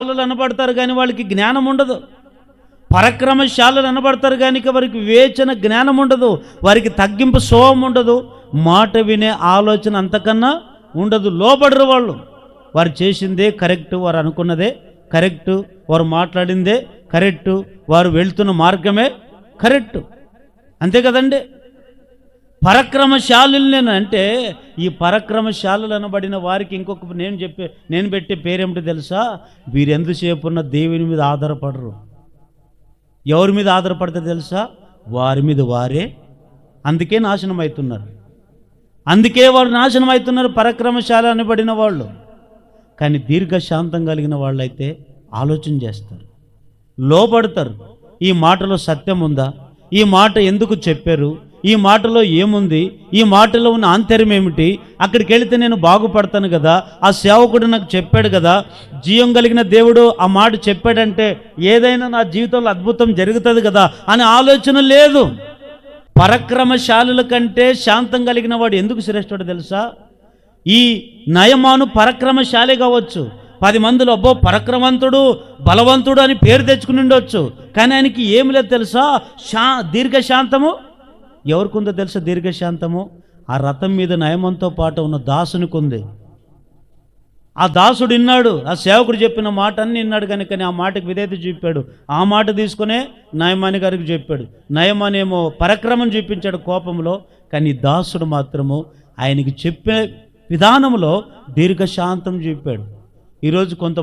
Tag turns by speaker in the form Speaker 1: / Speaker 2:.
Speaker 1: అనబడతారు కానీ వాళ్ళకి జ్ఞానం ఉండదు. పరక్రమశాలలు అనబడతారు కానీ వారికి వివేచన జ్ఞానం ఉండదు. వారికి తగ్గింపు సోవం ఉండదు. మాట వినే ఆలోచన అంతకన్నా ఉండదు. లోబడరు వాళ్ళు. వారు చేసిందే కరెక్టు, వారు అనుకున్నదే కరెక్టు, వారు మాట్లాడిందే కరెక్టు, వారు వెళ్తున్న మార్గమే కరెక్టు. అంతే కదండి. పరక్రమశాలులు అంటే ఈ పరక్రమశాలులు అనబడిన వారికి ఇంకొక నేను పెట్టే పేరేమిటి తెలుసా? వీరెందుసేపు ఉన్న దేవుని మీద ఆధారపడరు. ఎవరి మీద ఆధారపడితే తెలుసా? వారి మీద వారే. అందుకే నాశనం అవుతున్నారు. అందుకే వారు నాశనం అవుతున్నారు, పరక్రమశాల అనబడిన వాళ్ళు. కానీ దీర్ఘశాంతం కలిగిన వాళ్ళైతే ఆలోచన చేస్తారు, లోబడతారు. ఈ మాటలో సత్యం ఉందా? ఈ మాట ఎందుకు చెప్పారు? ఈ మాటలో ఏముంది? ఈ మాటలో ఉన్న ఆంతర్యం ఏమిటి? అక్కడికి వెళితే నేను బాగుపడతాను కదా, ఆ సేవకుడు నాకు చెప్పాడు కదా, జీవం కలిగిన దేవుడు ఆ మాట చెప్పాడంటే ఏదైనా నా జీవితంలో అద్భుతం జరుగుతుంది కదా అనే ఆలోచన లేదు. పరక్రమశాలుల కంటే శాంతం కలిగిన వాడు ఎందుకు శ్రేష్ఠుడు తెలుసా? ఈ నయమాను పరక్రమశాలి కావచ్చు, 10 మందిలో అబ్బో పరక్రమంతుడు, బలవంతుడు అని పేరు తెచ్చుకుని ఉండొచ్చు, కానీ ఆయనకి ఏమి లేదు తెలుసా? దీర్ఘశాంతము ఎవరికి ఉందో తెలుసా? దీర్ఘశాంతము ఆ రథం మీద నయమంతో పాటు ఉన్న దాసునికి ఉంది. ఆ దాసుడు విన్నాడు, ఆ సేవకుడు చెప్పిన మాట అన్ని విన్నాడు, కానీ ఆ మాటకు విధేయత చూపాడు. ఆ మాట తీసుకునే నయమాని గారికి చెప్పాడు. నయమానేమో పరక్రమం చూపించాడు కోపంలో, కానీ దాసుడు మాత్రము ఆయనకి చెప్పే విధానంలో దీర్ఘశాంతం చూపాడు. ఈరోజు కొంత